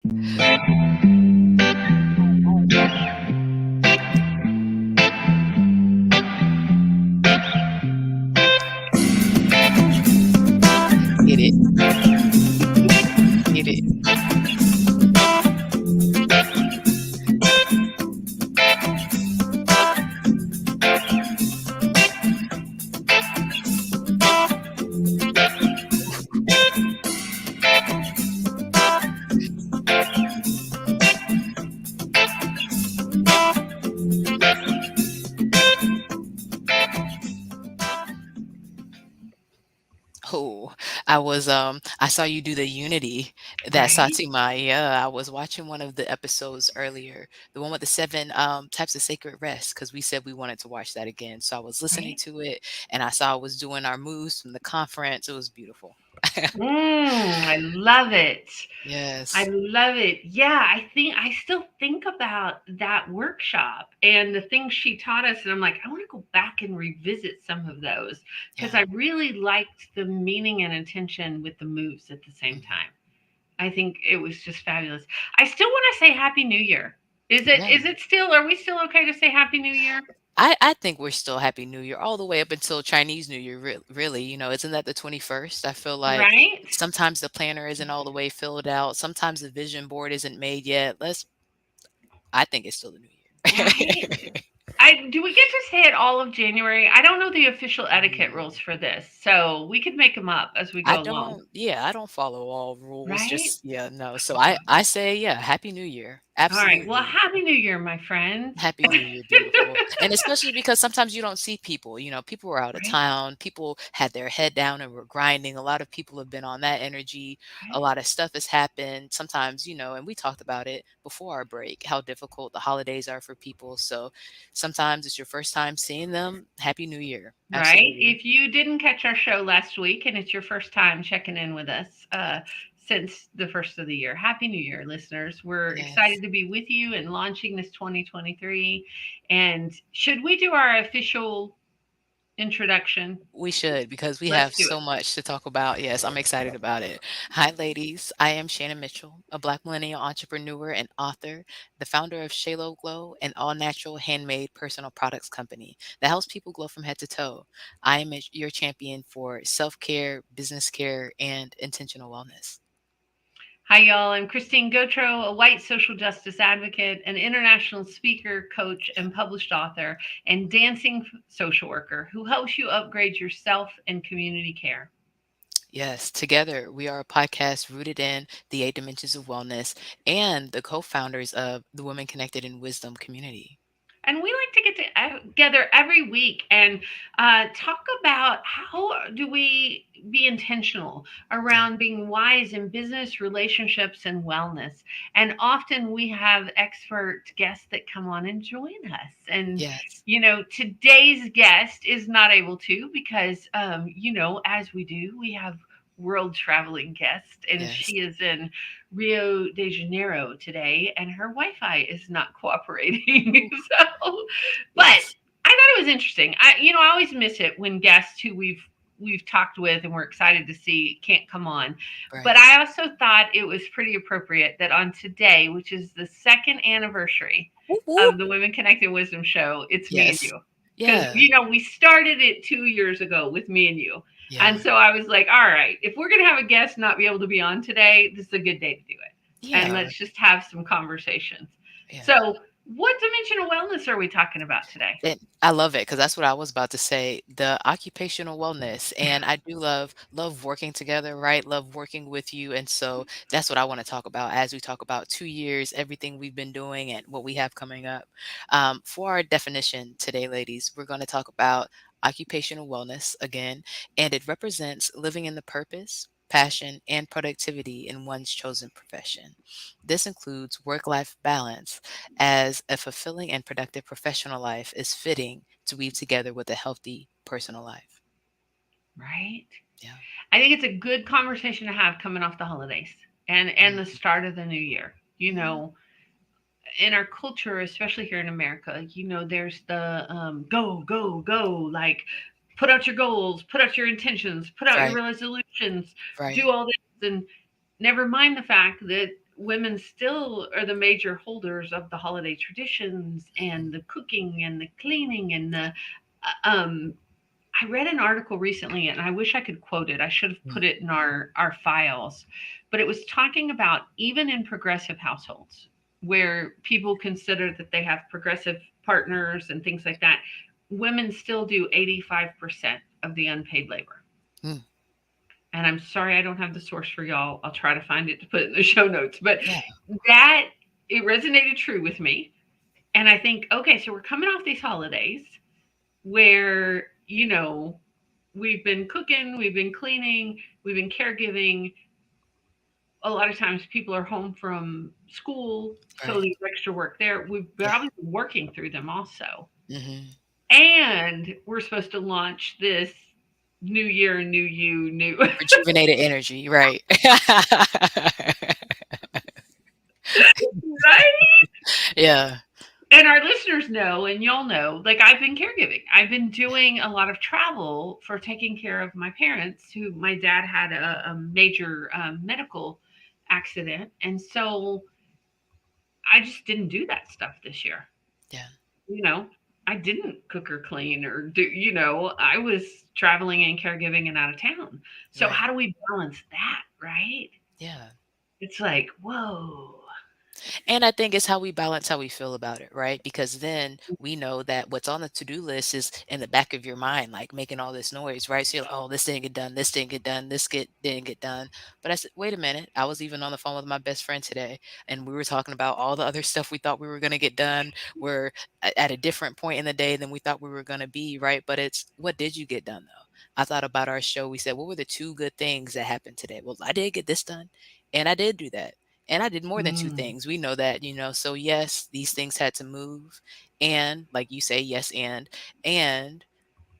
Get it. Get it. Oh, I saw you do the Unity, that Right? Satima. Yeah, I was watching one of the episodes earlier, the one with the 7 types of sacred rest, because we said we wanted to watch that again. So I was listening Right? to it and I saw I was doing our moves from the conference. It was beautiful. I love it. I Yes. love it. Yeah, I still think about that workshop and the things she taught us, and I'm like, I want to go back and revisit some of those because I Yeah. really liked the meaning and intention with the moves at the same Mhm. time. I think it was just fabulous. I still want to say Happy New Year. Is it Yeah. is it still are we still okay to say Happy New Year? I think we're still Happy New Year all the way up until Chinese New Year, really. Isn't that the 21st? I feel like Right? sometimes the planner isn't all the way filled out. Sometimes the vision board isn't made yet. I think it's still the New Right? Year. I do we get to say it all of January? I don't know the official etiquette rules Mm. for this, so we could make them up as we go along. I don't follow all rules. Right? Just, yeah, no. So I say, yeah, Happy New Year. All right. Well, Absolutely. Happy New Year, my friend. Happy New Year, beautiful. And especially because sometimes you don't see people, people were out of Right? town, people had their head down and were grinding. A lot of people have been on that energy. A Right? lot of stuff has happened. Sometimes, and we talked about it before our break, how difficult the holidays are for people. So sometimes it's your first time seeing them. Happy New Year. Right? Absolutely. If you didn't catch our show last week and it's your first time checking in with us since the first of the year, Happy New Year, listeners. We're Yes. excited to be with you and launching this 2023. And should we do our official introduction? We should because we Let's have do so it. much to talk about. Yes, I'm excited about it. Hi, ladies. I am Shannon Mitchell, a Black millennial entrepreneur and author, the founder of Shalo Glow, an all natural handmade personal products company that helps people glow from head to toe. I am your champion for self care, business care, and intentional wellness. Hi, y'all. I'm Christine Gautreaux, a white social justice advocate, an international speaker, coach, and published author, and dancing social worker who helps you upgrade yourself and community care. Yes, together we are a podcast rooted in the 8 dimensions of wellness and the co founders of the Women Connected in Wisdom community. And we like to get together every week and talk about how do we be intentional Yeah. around being wise in business, relationships, and wellness. And often we have expert guests that come on and join us. And Yes. today's guest is not able to because as we do, we have world traveling guest, and Yes. she is in Rio de Janeiro today, and her Wi-Fi is not cooperating. Oof. So, but Yes. I thought it was interesting. I always miss it when guests who we've talked with and we're excited to see can't come on. But Right. I also thought it was pretty appropriate that on today, which is the second anniversary Whoop, whoop. of the Women Connected Wisdom Show, it's me and Yes. you. Because Yeah. we started it 2 years ago with me and you. And Yeah. so I was like, all right, if we're going to have a guest not be able to be on today, this is a good day to do it. And Yeah. let's just have some conversations. Yeah. So, what dimensional wellness are we talking about today? And I love it because that's what I was about to say, the occupational wellness. And I do love working together, right? Love working with you. And so that's what I want to talk about as we talk about 2 years, everything we've been doing and what we have coming up. For our definition today, ladies, we're going to talk about occupational wellness again, and it represents living in the purpose, passion, and productivity in one's chosen profession. This includes work-life balance, as a fulfilling and productive professional life is fitting to weave together with a healthy personal life. Right? Yeah. I think it's a good conversation to have coming off the holidays and the Mhm. start of the new year. Mhm. In our culture, especially here in America, there's the go, go, go, like put out your goals, put out your intentions, put out your Right. resolutions, Right. do all this, and never mind the fact that women still are the major holders of the holiday traditions and the cooking and the cleaning and the I read an article recently and I wish I could quote it. I should have Mm, put it in our files. But it was talking about even in progressive households where people consider that they have progressive partners and things like that, women still do 85% of the unpaid labor. mm, And I'm sorry I don't have the source for y'all. I'll try to find it to put it in the show notes. But yeah, that it resonated true with me. And I think, okay, so we're coming off these holidays where, we've been cooking, we've been cleaning, we've been caregiving. A lot of times people are home from school, so right. there's extra work there. We've Yeah. probably been working through them also. Mhm. And we're supposed to launch this new year, new you, new Rejuvenated energy, right. right? Yeah, And our listeners know, and you'll know, like I've been caregiving. I've been doing a lot of travel for taking care of my parents, who my dad had a major medical accident. And so I just didn't do that stuff this year. yeah, You know, I didn't cook or clean or do, I was traveling and caregiving and out of town. So right. how do we balance that, right? Yeah. It's like, whoa. And I think it's how we balance how we feel about it, right? Because then we know that what's on the to-do list is in the back of your mind, like making all this noise, right? So you're like, oh, this didn't get done, this didn't get done, didn't get done. But I said, wait a minute. I was even on the phone with my best friend today, and we were talking about all the other stuff we thought we were going to get done. We're at a different point in the day than we thought we were going to be, right? But it's what did you get done though? I thought about our show. We said, what were the two good things that happened today? Well, I did get this done, and I did do that, and I did more than two Mm, things. We know that, so yes, these things had to move. And like you say, yes, and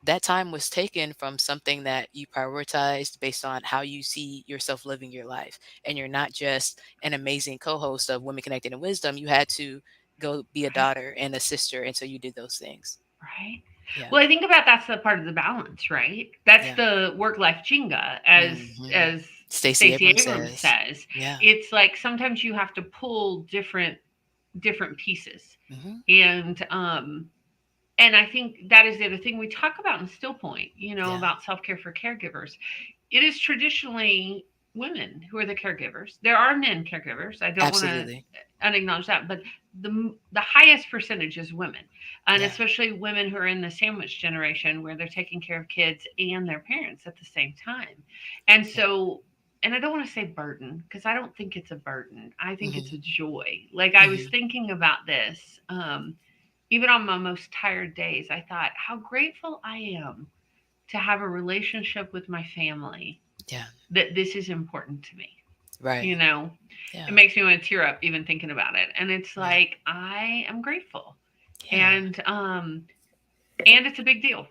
that time was taken from something that you prioritized based on how you see yourself living your life. And you're not just an amazing co-host of Women Connected in Wisdom. You had to go be a right. daughter and a sister. And so you did those things. Right. Yeah. Well, I think about that's the part of the balance, right? That's Yeah. the work-life Jenga, as Hmm. as Stacey Stacey Abrams Abrams says. says. Yeah. It's like sometimes you have to pull different pieces, Hmm. and I think that is the other thing we talk about in Still Point. Yeah. About self-care for caregivers. It is traditionally women who are the caregivers. There are men caregivers. I don't want to Absolutely. unacknowledge that, but the highest percentage is women, and Yeah. especially women who are in the sandwich generation where they're taking care of kids and their parents at the same time. And Yeah. so, and I don't want to say burden because I don't think it's a burden. I think it's Hmm. a joy. Like I was Hmm. thinking about this. Even on my most tired days, I thought how grateful I am to have a relationship with my family, Yeah. that this is important to me. You Right. know, it Yeah. makes me want to tear up even thinking about it. And it's Yeah. like I am grateful. Yeah. And it's a big deal.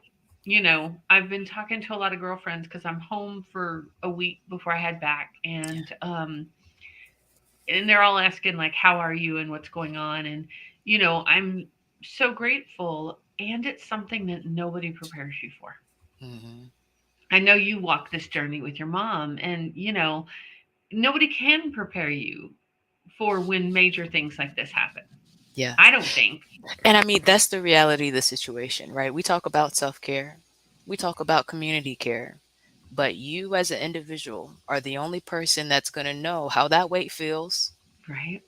I've been talking to a lot of girlfriends because I'm home for a week before I head back, and they're all asking like, "How are you?" and what's going on, and I'm so grateful, and it's something that nobody prepares you for. Hmm. I know you walk this journey with your mom, and nobody can prepare you for when major things like this happen. Yeah. I don't think. And I mean, that's the reality of the situation, right? We talk about self care, we talk about community care, but you as an individual are the only person that's going to know how that weight feels Right.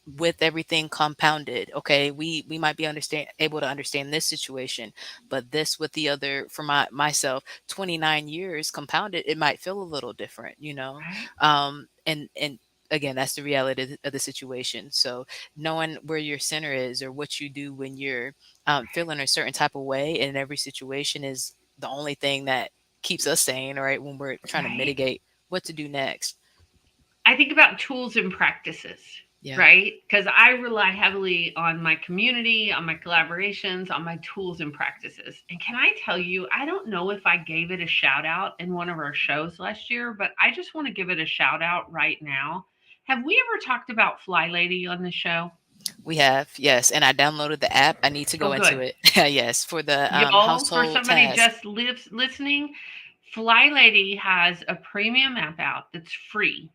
with everything compounded. Okay, we might be understand able to understand this situation, but this with the other, for myself, 29 years compounded, it might feel a little different, Right. and again, that's the reality of the situation. So knowing where your center is or what you do when you're feeling a certain type of way in every situation is the only thing that keeps us sane, right, when we're trying to Right. mitigate what to do next. I think about tools and practices, Yeah. right? Because I rely heavily on my community, on my collaborations, on my tools and practices. And can I tell you, I don't know if I gave it a shout out in one of our shows last year, but I just want to give it a shout out right now. Have we ever talked about Fly Lady on the show? We have, yes, and I downloaded the app. I need to Oh, go into good. it. Yes, for the Y'all, for household somebody task. just lives listening, Fly Lady has a premium app out that's free,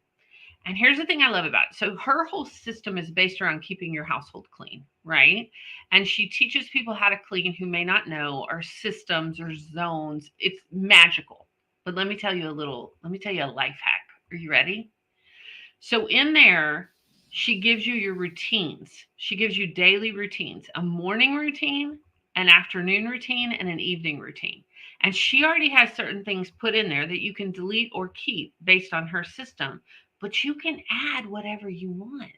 And here's the thing I love about it. So her whole system is based around keeping your household clean, right? And she teaches people how to clean who may not know, or systems or zones. It's magical. But let me tell you a life hack. Are you ready? So in there, she gives you your routines. She gives you daily routines, a morning routine, an afternoon routine, and an evening routine. And she already has certain things put in there that you can delete or keep based on her system, but you can add whatever you want.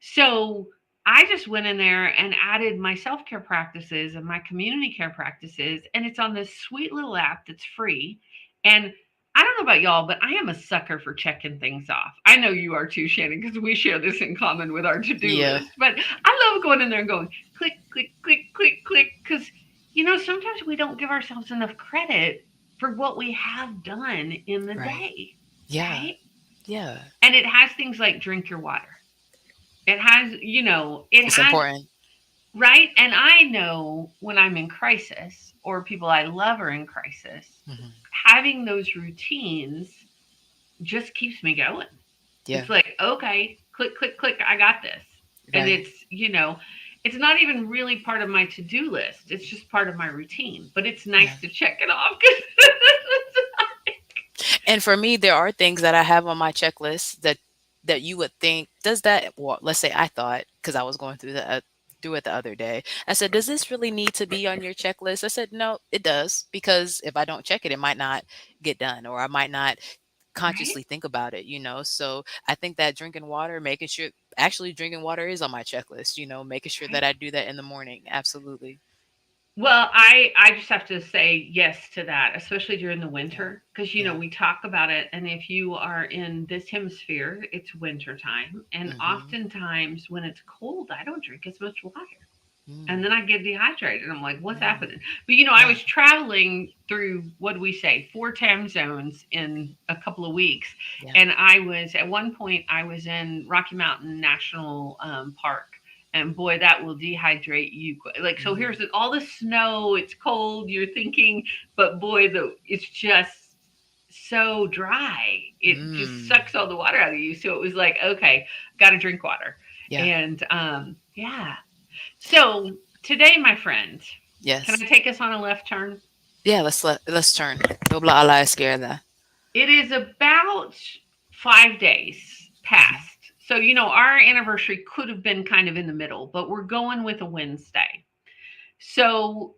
So I just went in there and added my self care practices and my community care practices, and it's on this sweet little app that's free. And I don't know about y'all, but I am a sucker for checking things off. I know you are too, Shannon, because we share this in common with our to do Yeah, list. But I love going in there and going click, click, click, click, click, because, sometimes we don't give ourselves enough credit for what we have done in the right. day, Yeah, right? yeah. And it has things like drink your water. It has, it It's has, important. right? And I know when I'm in crisis or people I love are in crisis, Mhm. having those routines just keeps me going. Yeah, It's like, okay, click, click, click, I got this. And right. it's not even really part of my to do list. It's just part of my routine. But it's nice Yeah. to check it off. 'Cause And for me, there are things that I have on my checklist that you would think, does that, well, let's say I thought, because I was going through it the other day. I said, does this really need to be on your checklist? I said, no, it does, because if I don't check it, it might not get done, or I might not right? consciously think about it, So I think that drinking water, making sure actually drinking water is on my checklist, making sure that Right. I do that in the morning. Absolutely. Well, I just have to say yes to that, especially during the Yeah. winter, because Yeah. we talk about it, and if you are in this hemisphere, it's winter time, and Mm-hmm. oftentimes when it's cold, I don't drink as much water, and Mm, then I get dehydrated. I'm like, what's mm, happening? But I yeah. was traveling through, what do we say, four time zones in a couple of weeks, Yeah. and I was at one point I was in Rocky Mountain National Park, and boy, that will dehydrate you. Like, so Mm, here's all the snow. It's cold. You're thinking, but boy, it's just so dry. It just mm. sucks all the water out of you. So it was like, okay, got to drink water. Yeah. And yeah. So today, my friend, can Yes. I take us on a left turn? Yeah, let's turn. Dobla a la izquierda. It is about 5 days Mhm. past. So, our anniversary could have been kind of in the middle, but we're going with a Wednesday. So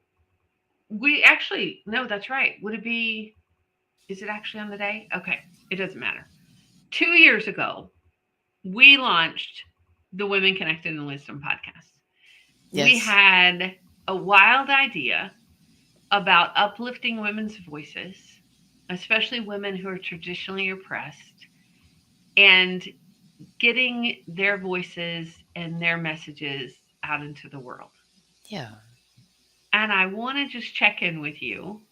we actually, no, that's right. Would it be, is it actually on the day? Okay, it doesn't matter. 2 years ago, we launched the Women Connected in Wisdom podcast. We Yes. had a wild idea about uplifting women's voices, especially women who are traditionally oppressed, and getting their voices and their messages out into the world. Yeah. And I want to just check in with you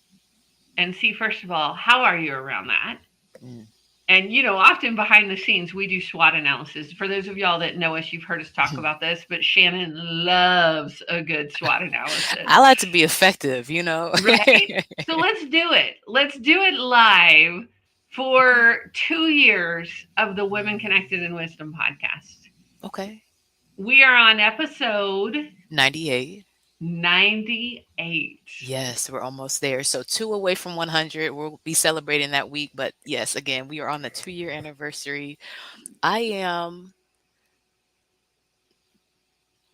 and see, first of all, how are you around that? Mm. And often behind the scenes, we do SWOT analysis. For those of y'all that know us, you've heard us talk about this, but Shannon loves a good SWOT analysis, I like to be effective. right? So let's do it. Let's do it live Okay. for 2 years of the Women Mm. Connected in Wisdom podcast. Okay. We are on episode 98. 98. Yes, we're almost there. So two away from 100. We'll be celebrating that week. But yes, again, we are on the 2-year anniversary. I am.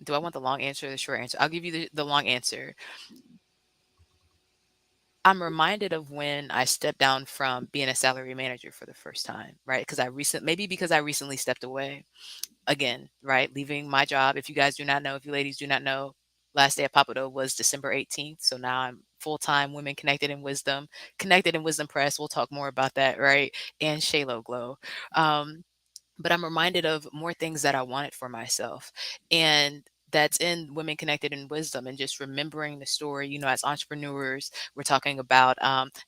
Do I want the long answer or the short answer? I'll give you the long answer. I'm reminded of when I stepped down from being a salary manager for the first time, right? Maybe because I recently stepped away again, right? Leaving my job. If you guys do not know, if you ladies do not know, last day at Papado was December 18th. So now I'm full time Women Connected in Wisdom Press. We'll talk more about that, right? And Shalo Glow. Um, but I'm reminded of more things that I wanted for myself. And that's in Women Connected in Wisdom, and just remembering the story. As entrepreneurs, we're talking about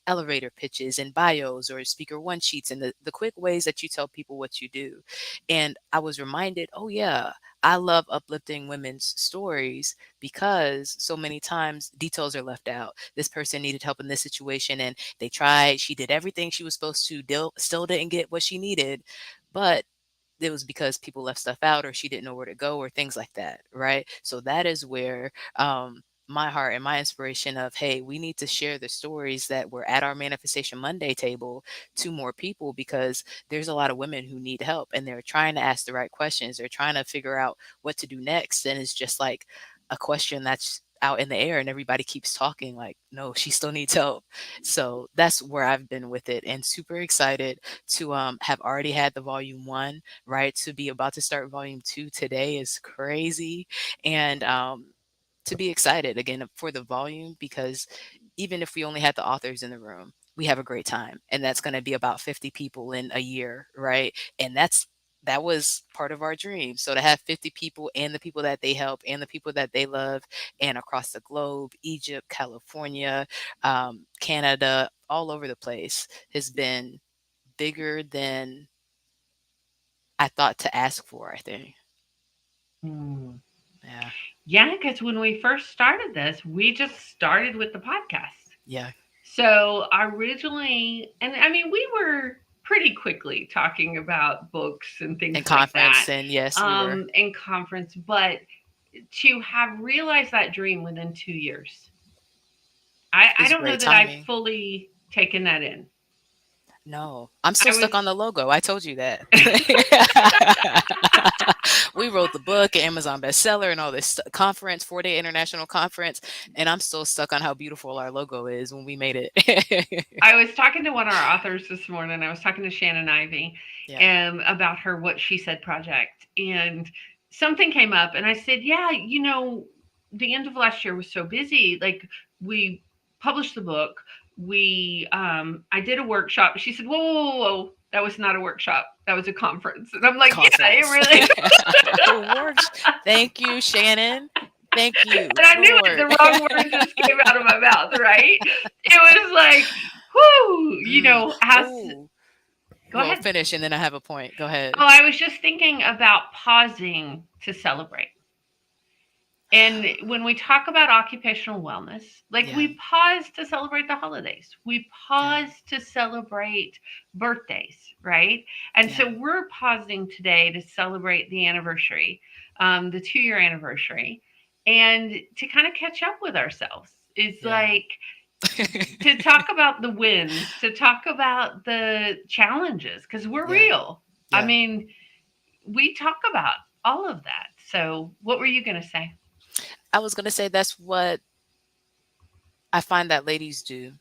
elevator pitches and bios or speaker one sheets and the quick ways that you tell people what you do. And I was reminded, oh, yeah, I love uplifting women's stories because so many times details are left out. This person needed help in this situation and they tried, she did everything she was supposed to, still didn't get what she needed, but it was because people left stuff out or she didn't know where to go or things like that, right? So that is where my heart and my inspiration of, hey, we need to share the stories that were at our Manifestation Monday table to more people, because there's a lot of women who need help and they're trying to ask the right questions. They're trying to figure out what to do next. And it's just like a question that's out in the air and everybody keeps talking like, no, she still needs help. So that's where I've been with it, and super excited to have already had the volume 1, right? To be about to start volume 2 today is crazy. And to be excited again for the volume, because even if we only had the authors in the room, we have a great time. And that's going to be about 50 people in a year, right? And that was part of our dream. So to have 50 people and the people that they help and the people that they love, and across the globe, Egypt, California, Canada, all over the place, has been bigger than I thought to ask for, I think. Mm. Yeah. Yeah, because when we first started this, we just started with the podcast. Yeah. So originally, and I mean, we were pretty quickly talking about books and things And like that conference, and yes, we were. in conference, but to have realized that dream within 2 years, I It's don't know great that I've timing. fully taken that in. No, I'm I still was stuck on the logo. I told you that. We wrote the book, Amazon bestseller, and all this conference, 4-day international conference, and I'm still stuck on how beautiful our logo is when we made it. I was talking to one of our authors this morning. I was talking to Shannon Ivy Yeah, about her What She Said project. And something came up, and I said, yeah, the end of last year was so busy. Like, we published the book. I did a workshop. She said, whoa, whoa, whoa, whoa. That was not a workshop. That was a conference. And I'm like, yeah, it conference. really. Works. Thank you, Shannon. Thank you, And I knew it. Lord. The wrong words just came out of my mouth, right? It was like, whoo, how's, Oh, go well, ahead. finish, and then I have a point. Go ahead. Oh, I was just thinking about pausing to celebrate. And when we talk about occupational wellness, like, Yeah, we pause to celebrate the holidays, we yeah, pause to celebrate birthdays, right? And yeah, so we're pausing today to celebrate the anniversary, the 2 year anniversary, and to kind of catch up with ourselves. It's yeah. like to talk about the wins, to talk about the challenges, because we're Yeah, real. I yeah. mean, we talk about all of that. So, what were you going to say? I was gonna say that's what I find that ladies do,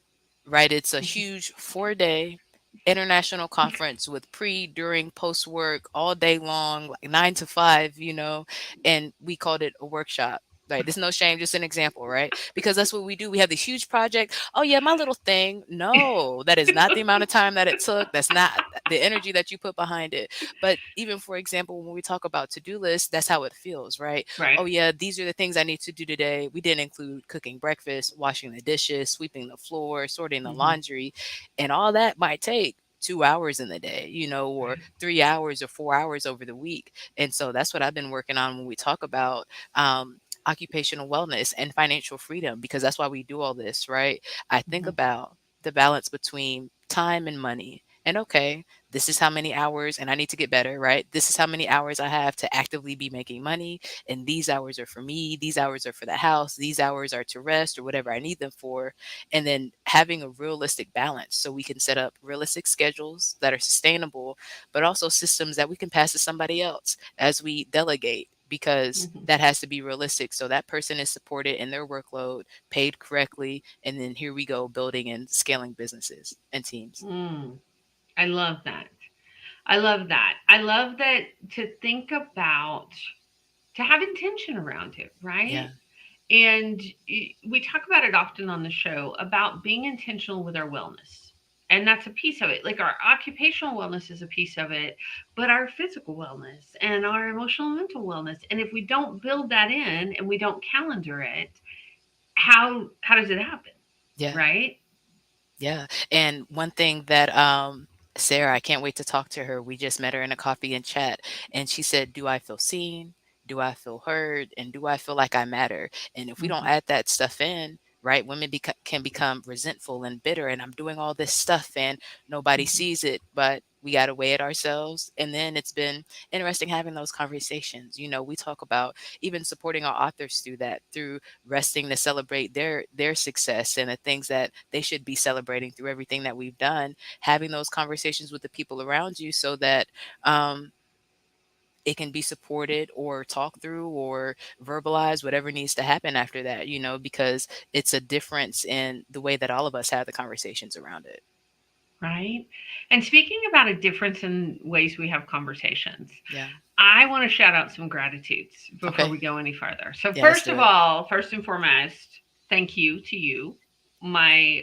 right? It's a huge 4-day international conference with pre, during, post work, all day long, like 9 to 5, and we called it a workshop. Right. There's no shame, just an example, right? Because that's what we do. We have the huge project. Oh, yeah, my little thing. No, that is not the amount of time that it took. That's not the energy that you put behind it. But even, for example, when we talk about to-do lists, that's how it feels, right? Right. Oh, yeah, these are the things I need to do today. We didn't include cooking breakfast, washing the dishes, sweeping the floor, sorting the Hmm. laundry, and all that might take 2 hours in the day, or Right. 3 hours or 4 hours over the week. And so that's what I've been working on when we talk about occupational wellness and financial freedom, because that's why we do all this, right? I think Hmm. about the balance between time and money. And okay, this is how many hours, and I need to get better, right? This is how many hours I have to actively be making money, and these hours are for me, these hours are for the house, these hours are to rest or whatever I need them for. And then having a realistic balance so we can set up realistic schedules that are sustainable, but also systems that we can pass to somebody else as we delegate, because Hmm. that has to be realistic so that person is supported in their workload, paid correctly, and then here we go building and scaling businesses and teams. Mm, I love that. I love that. I love that, to think about, to have intention around it, right? Yeah, And we talk about it often on the show about being intentional with our wellness. And that's a piece of it. Like, our occupational wellness is a piece of it, but our physical wellness and our emotional and mental wellness. And if we don't build that in and we don't calendar it, how does it happen? yeah. Right? Yeah. And one thing that Sarah, I can't wait to talk to her. We just met her in a coffee and chat, and she said, "Do I feel seen? Do I feel heard? And do I feel like I matter?" And if we don't Hmm. add that stuff in, right, women can become resentful and bitter, and I'm doing all this stuff and nobody Hmm. sees it. But We got to weigh it ourselves. And then it's been interesting having those conversations. We talk about even supporting our authors through that, through resting to celebrate their success and the things that they should be celebrating through everything that we've done, having those conversations with the people around you so that um, it can be supported or talked through or verbalized, whatever needs to happen after that, because it's a difference in the way that all of us have the conversations around it. Right. And speaking about a difference in ways we have conversations, Yeah. I want to shout out some gratitudes before Okay. we go any further. So, Yeah, let's first do of it. all, first and foremost, thank you to you, my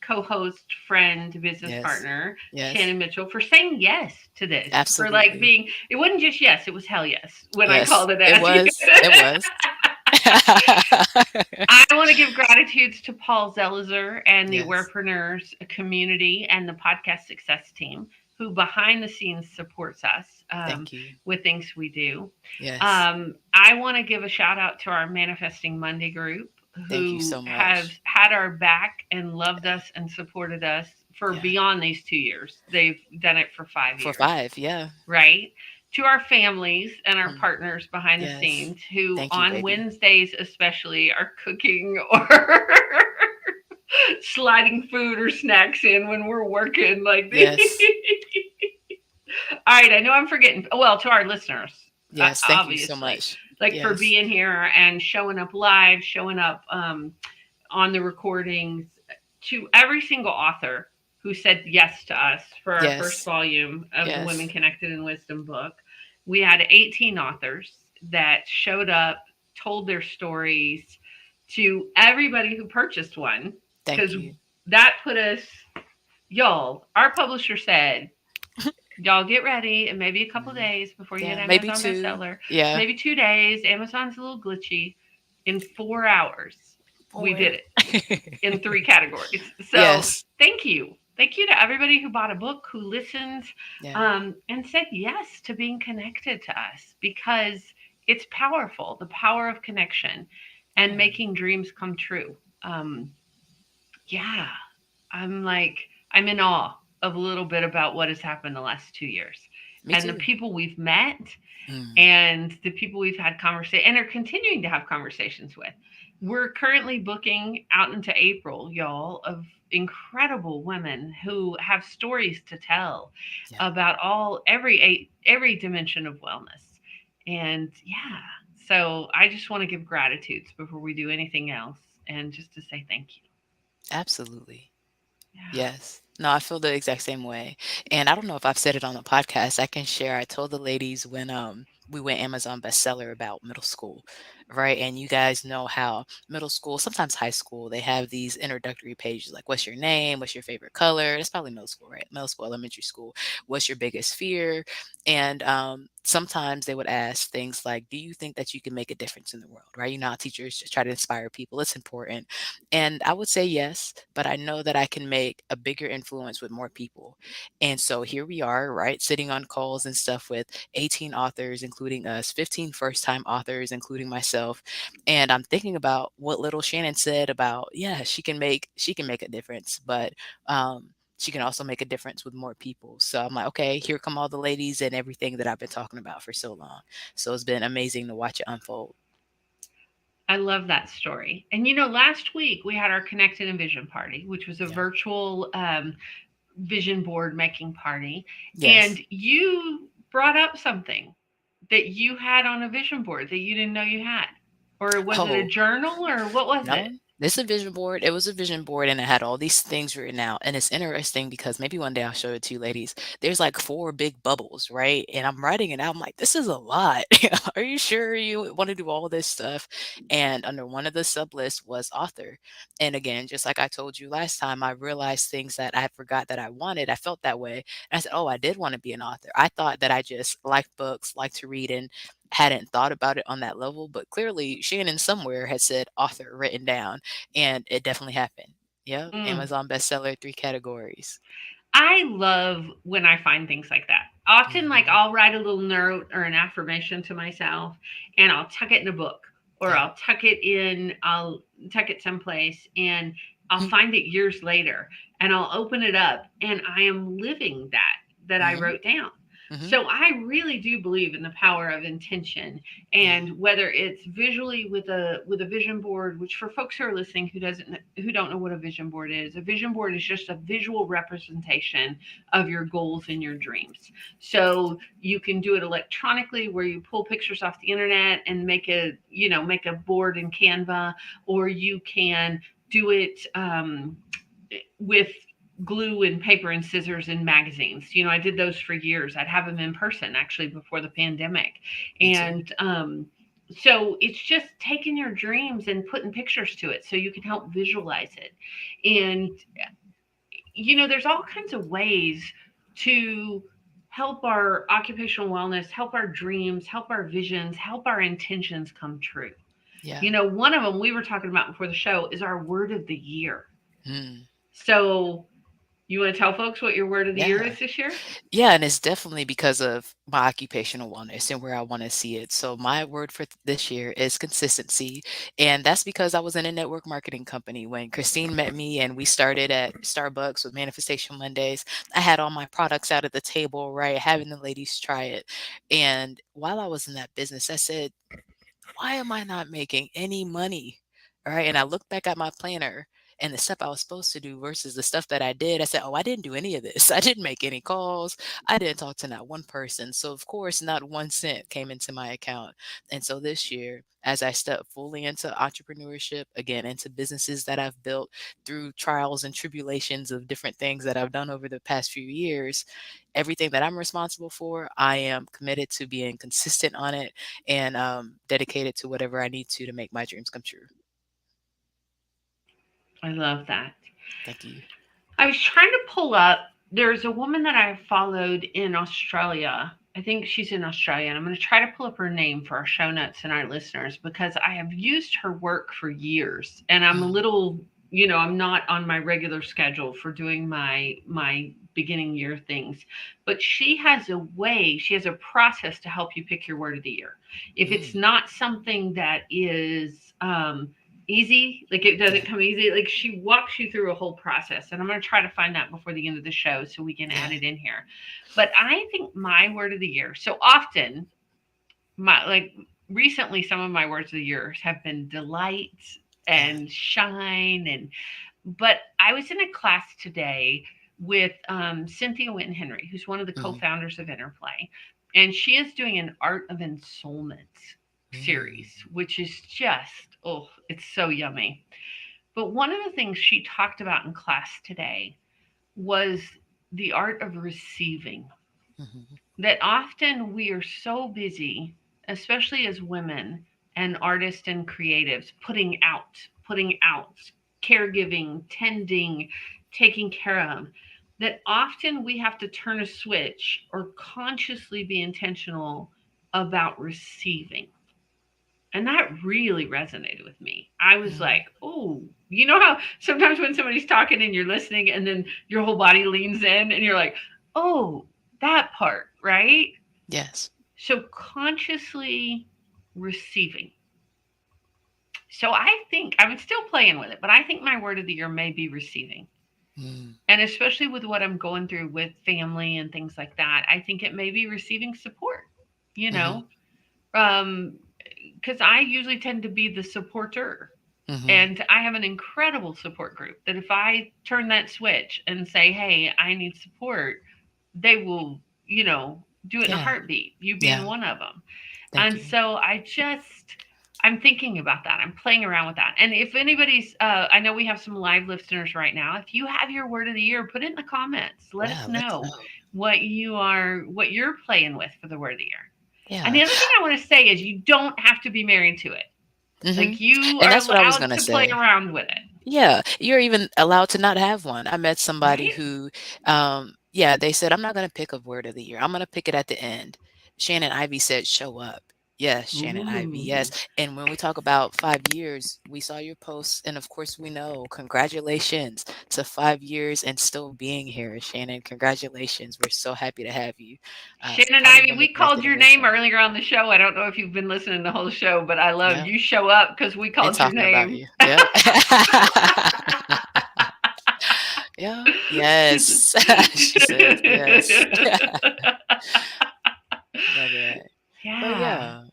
co host, friend, business Yes. partner, Yes. Shannon Mitchell, for saying yes to this. For like Absolutely. being, it wasn't just yes, it was hell yes when I Yes. called it It ask you. was. It was. I want to give gratitudes to Paul Zelizer and the Yes. Awarepreneurs community and the podcast success team who behind the scenes supports us Thank you. with things we do. Yes. I want to give a shout out to our Manifesting Monday group Thank you who so has much. had our back and loved us and supported us for Yeah. beyond these 2 years. They've done it for five For years, 5. Yeah. right? To our families and our Mm. partners behind the Yes. scenes who, Thank you, on baby. Wednesdays especially, are cooking or sliding food or snacks in when we're working. Like, Yes. all right, I know I'm forgetting. Well, to our listeners, Yes. Thank you so obviously, much. like for Yes. being here and showing up live, showing up on the recordings, to every single author who said yes to us for our first Yes. volume of the Women Yes. Connected in Wisdom book. We had 18 authors that showed up, told their stories to everybody who purchased one, Thank because you. that put us, y'all, our publisher said, y'all get ready and maybe a couple Mhm. days before you hit Yeah. Maybe Amazon 2. bestseller, Yeah. maybe 2 days. Amazon's a little glitchy. In 4 hours, we did 4. it in three categories. So Yes. thank you. Thank you to everybody who bought a book, who listened, Yeah. and said yes to being connected to us, because it's powerful, the power of connection and Yeah. making dreams come true. Um, yeah, I'm like, I'm in awe of a little bit about what has happened the last 2 years Me and the too. people we've met Mm. and the people we've had conversation and are continuing to have conversations with. We're currently booking out into April, y'all, of incredible women who have stories to tell Yeah. about every dimension of wellness. And yeah, so I just want to give gratitudes before we do anything else and just to say thank you. Absolutely. Yeah. Yes. No, I feel the exact same way. And I don't know if I've said it on the podcast. I can share. I told the ladies when we went Amazon bestseller about middle school, right? And you guys know how middle school, sometimes high school, they have these introductory pages like what's your name, what's your favorite color? That's probably middle school, right? Middle school, elementary school. What's your biggest fear? And sometimes they would ask things like, do you think that you can make a difference in the world, right? You know how teachers just try to inspire people. It's important. And I would say yes, but I know that I can make a bigger influence with more people. And so here we are, right, sitting on calls and stuff with 18 authors, including us, 15 first-time authors, including myself. And I'm thinking about what little Shannon said about, yeah, she can make a difference, but she can also make a difference with more people. So I'm like, okay, here come all the ladies and everything that I've been talking about for so long. So it's been amazing to watch it unfold. I love that story. And last week we had our Connected and Vision party, which was a Yeah. virtual vision board making party. And Yes. you brought up something that you had on a vision board that you didn't know you had. Or was it a Oh, journal or what was it? no, this a vision board. It was a vision board and it had all these things written out. And it's interesting because maybe one day I'll show it to you ladies. There's like 4 big bubbles, right? And I'm writing it out. I'm like, this is a lot. Are you sure you want to do all this stuff? And under one of the sub lists was author. And again, just like I told you last time, I realized things that I forgot that I wanted. I felt that way. And I said, oh, I did want to be an author. I thought that I just liked books, liked to read, and hadn't thought about it on that level, but clearly Shannon somewhere had said author written down, and it definitely happened. Yep, Mm. Amazon bestseller, 3 categories. I love when I find things like that. Often, like, Mhm. I'll write a little note or an affirmation to myself and I'll tuck it in a book or Yeah. I'll tuck it someplace and I'll find it years later and I'll open it up and I am living that. that I Mhm. wrote down. Mhm. So I really do believe in the power of intention, Yeah. and whether it's visually with a vision board, which for folks who are listening who don't know what a vision board is, a vision board is just a visual representation of your goals and your dreams. So you can do it electronically where you pull pictures off the internet and make a board in Canva, or you can do it with glue and paper and scissors and magazines. I did those for years. I'd have them in person actually before the pandemic. Me too. And so it's just taking your dreams and putting pictures to it so you can help visualize it. And, there's all kinds of ways to help our occupational wellness, help our dreams, help our visions, help our intentions come true. Yeah. One of them we were talking about before the show is our word of the year. Mm. So, you want to tell folks what your word of the year Yeah. is this year? Yeah, and it's definitely because of my occupational wellness and where I want to see it. So my word for this year is consistency, and that's because I was in a network marketing company when Christine met me and we started at Starbucks with Manifestation Mondays. I had all my products out at the table, right, having the ladies try it. And while I was in that business, I said, why am I not making any money? All right. And I looked back at my planner and the stuff I was supposed to do versus the stuff that I did. I said, oh, I didn't do any of this. I didn't make any calls. I didn't talk to not one person. So, of course, not 1 cent came into my account. And so this year, as I step fully into entrepreneurship, again, into businesses that I've built through trials and tribulations of different things that I've done over the past few years, everything that I'm responsible for, I am committed to being consistent on it and dedicated to whatever I need to make my dreams come true. I love that. Thank you. I was trying to pull up. There's a woman that I followed in Australia. I think she's in Australia, and I'm going to try to pull up her name for our show notes and our listeners because I have used her work for years, and I'm a Mm, little, I'm not on my regular schedule for doing my beginning year things, but she has a process to help you pick your word of the year. If it's mm, not something that is easy, like it doesn't yeah, come easy, like she walks you through a whole process, and I'm going to try to find that before the end of the show so we can add yeah. it in here. But I think my word of the year, so often my like recently some of my words of the year have been delight Yeah. and shine, and but I was in a class today with Cynthia Winton Henry, who's one of the Mm, co-founders of Interplay, and she is doing an Art of Ensoulment series, mm, which is just, oh, it's so yummy. But one of the things she talked about in class today was the art of receiving. mhm, That often we are so busy, especially as women and artists and creatives, putting out, caregiving, tending, taking care of, that often we have to turn a switch or consciously be intentional about receiving. And that really resonated with me. I was mm. like, oh, you know how sometimes when somebody's talking and you're listening and then your whole body leans in and you're like, oh, that part, right? Yes. So consciously receiving. So I think I'm still playing with it, but I think my word of the year may be receiving. Mm, And especially with what I'm going through with family and things like that, I think it may be receiving support, you mhm, know, um, because I usually tend to be the supporter. mhm. And I have an incredible support group that if I turn that switch and say, hey, I need support, they will, do it in a Yeah. heartbeat, you being Yeah. one of them. Thank And you. so I'm thinking about that. I'm playing around with that. And if anybody's, I know we have some live listeners right now. If you have your word of the year, put it in the comments. Let us Yeah. Let's know know. what you're playing with for the word of the year. And Yeah. the other thing I want to say is you don't have to be married to it. Hmm. Like you And are that's what I was allowed gonna to play say. around with it, Yeah, you're even allowed to not have one. I met somebody right? who, yeah, they said, I'm not going to pick a word of the year. I'm going to pick it at the end. Shannon Ivy said, show up. Yes, Shannon Ivy. Yes. Ooh. And when we talk about 5 years, we saw your posts. And of course, we know, congratulations to 5 years and still being here, Shannon. Congratulations. We're so happy to have you as Shannon part of Ivy, Women we called Connected your in name Wisdom. earlier on the show. I don't know if you've been listening to the whole show, but I love Yeah. you show up because we And called your talking about name. you. Yep. Yeah. Yes. She says yes. Love it. But Yeah, yeah.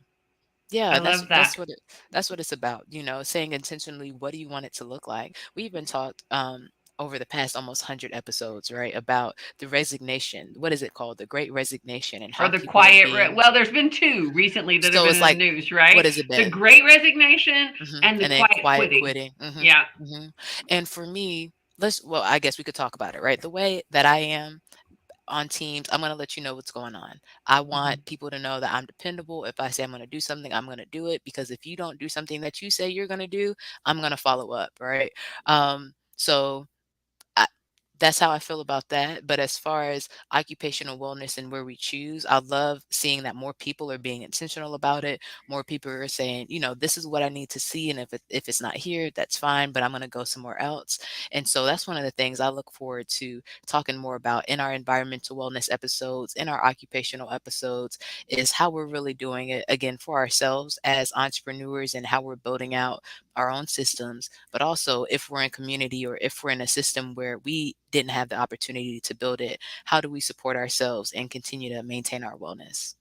Yeah, I that's love that. that's what that's what it's about, saying intentionally, what do you want it to look like? We even talked over the past almost 100 episodes, right, about the resignation. What is it called? The Great Resignation and Or how the people are quiet being well, there's been two recently that have so been it's in the like news, what right? has it The been? great resignation and the And then quiet quiet quitting. quitting. Yeah. And for me, well, I guess we could talk about it, right? The way that I am on teams, I'm going to let you know what's going on. I Mhm. want people to know that I'm dependable. If I say I'm going to do something, I'm going to do it, because if you don't do something that you say you're going to do, I'm going to follow up, right? So I, that's how I feel about that. But as far as occupational wellness and where we choose, I love seeing that more people are being intentional about it. More people are saying, this is what I need to see, and if it's not here, that's fine. But I'm going to go somewhere else. And so that's one of the things I look forward to talking more about in our environmental wellness episodes, in our occupational episodes, is how we're really doing it again for ourselves as entrepreneurs and how we're building out our own systems, but also if we're in community or if we're in a system where we didn't have the opportunity to build it, how do we support ourselves and continue to maintain our wellness?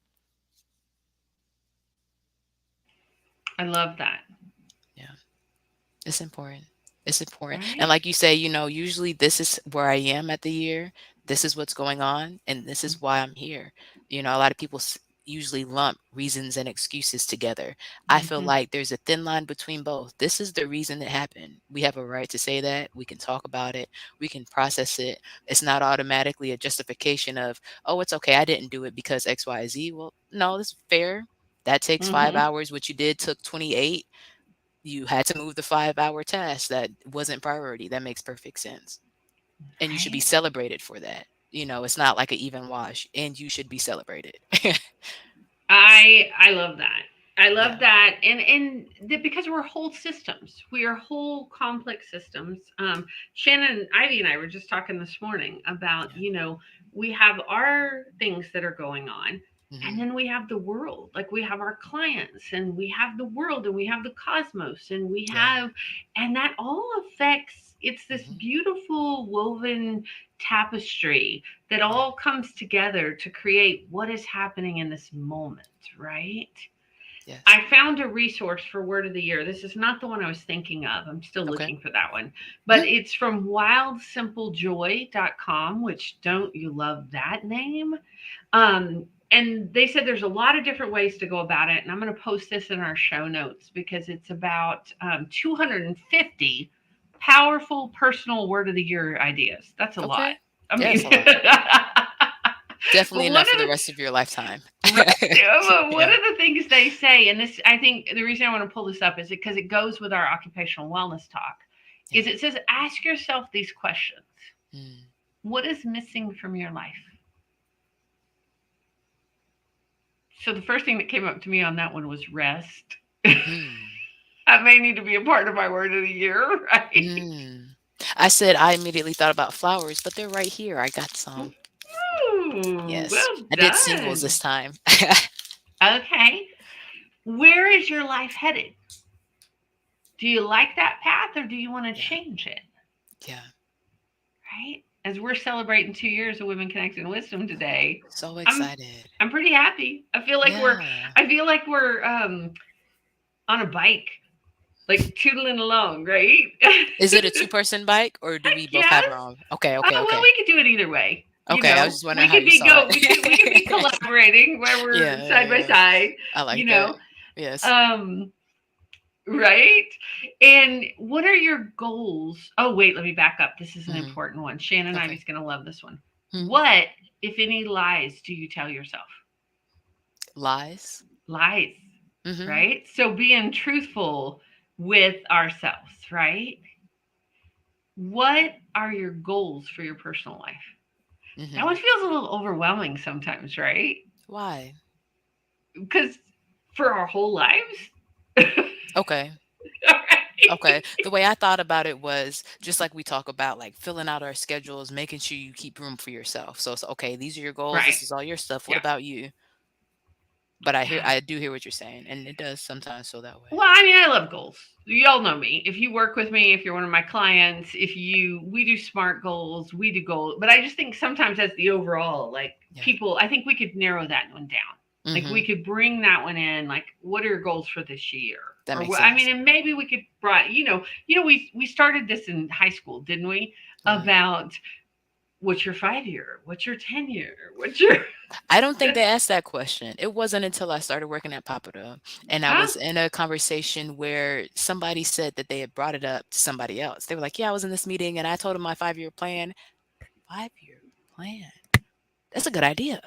I love that. Yeah. It's important. It's important. And Right? like you say, usually this is where I am at the year. This is what's going on, and this is why I'm here. A lot of people usually lump reasons and excuses together. I feel Mhm. like there's a thin line between both. This is the reason it happened. We have a right to say that. We can talk about it. We can process it. It's not automatically a justification of, oh, it's okay. I didn't do it because X, Y, Z. Well, no, that's fair. That takes five Mhm. hours. What you did took 28. You had to move the 5-hour task that wasn't priority. That makes perfect sense. And you should be Right? celebrated for that. It's not like an even wash, and you should be celebrated. I love that. I love Yeah. that, because we're whole systems. We are whole complex systems. Shannon, Ivy, and I were just talking this morning about Yeah. we have our things that are going on, and Mhm. then we have the world. Like we have our clients, and we have the world, and we have the cosmos, and we Yeah. have, and that all affects. It's this Mhm. beautiful woven tapestry that Yeah. all comes together to create what is happening in this moment, right? Yes. I found a resource for word of the year. This is not the one I was thinking of. I'm still Okay. looking for that one. But it's from wildsimplejoy.com, which don't you love that name? And they said there's a lot of different ways to go about it. And I'm going to post this in our show notes because it's about 250 powerful personal word of the year ideas. That's a lot. Okay. I Yeah, mean, it's a lot. but Definitely one enough for of the the rest of your lifetime. right, one Yeah. of the things they say, and this, I think, the reason I want to pull this up is because it goes with our occupational wellness talk. Yeah. Is it says ask yourself these questions: Mm. what is missing from your life? So the first thing that came up to me on that one was rest. Mm. That may need to be a part of my word of the year, right? Mm. I said I immediately thought about flowers, but they're right here. I got some. Ooh, Yes. well I did singles done. this time. Okay. Where is your life headed? Do you like that path or do you want to Yeah. change it? Yeah. Right? As we're celebrating 2 years of Women Connected Wisdom today, So I'm excited. I'm pretty happy. Yeah. I feel like we're on a bike, like tootling along, right? Is it a two-person bike, or do we both have Yes. our own? Okay, okay, Well, okay. we could do it either way. Okay, I was just wondering We how could you be saw we could be it. collaborating where we're Yeah, yeah, side by yeah. side. I You like that. know, Yes. um, right? And what are your goals? Oh, wait, let me back up. This is an Mhm. important one. Shannon Okay. Ivy's going to love this one. Mhm. What, if any, lies do you tell yourself? Lies. Lies, Mhm. right? So being truthful with ourselves, right? What are your goals for your personal life? That one Mhm. feels a little overwhelming sometimes, right? Why? Because for our whole lives, Okay. Okay. right? The way I thought about it was just like we talk about, like filling out our schedules, making sure you keep room for yourself. So it's okay. These are your goals. Right. This is all your stuff. What Yeah. about you? But Yeah. I do hear what you're saying, and it does sometimes feel that way. Well, I mean, I love goals. Y'all know me. If you work with me, if you're one of my clients, if you we do smart goals, we do goals. But I just think sometimes as the overall, like Yeah. people, I think we could narrow that one down. Like we Mhm. could bring that one in. Like, what are your goals for this year? That Or makes what? I mean, sense. and maybe we could brought we started this in high school, didn't we? Right. About what's your 5 year, what's your 10 year, what's your I don't think they asked that question. It wasn't until I started working at Papadoa, and I huh? was in a conversation where somebody said that they had brought it up to somebody else. They were like, "Yeah, I was in this meeting and I told them my 5-year plan." 5-year plan? That's a good idea.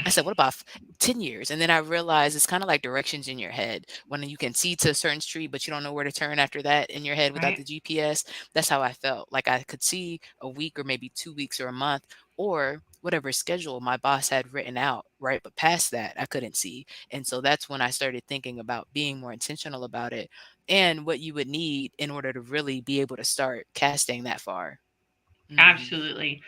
I said, "What about 10 years?" And then I realized it's kind of like directions in your head. When you can see to a certain street, but you don't know where to turn after that in your head without Right? the GPS. That's how I felt. Like I could see a week or maybe 2 weeks or a month or whatever schedule my boss had written out, right? But past that, I couldn't see. And so that's when I started thinking about being more intentional about it and what you would need in order to really be able to start casting that far. Hmm. Absolutely.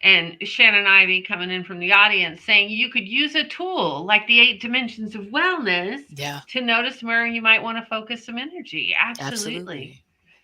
And Shannon Ivy coming in from the audience saying you could use a tool like the 8 dimensions of wellness Yeah, to notice where you might want to focus some energy. Absolutely. absolutely.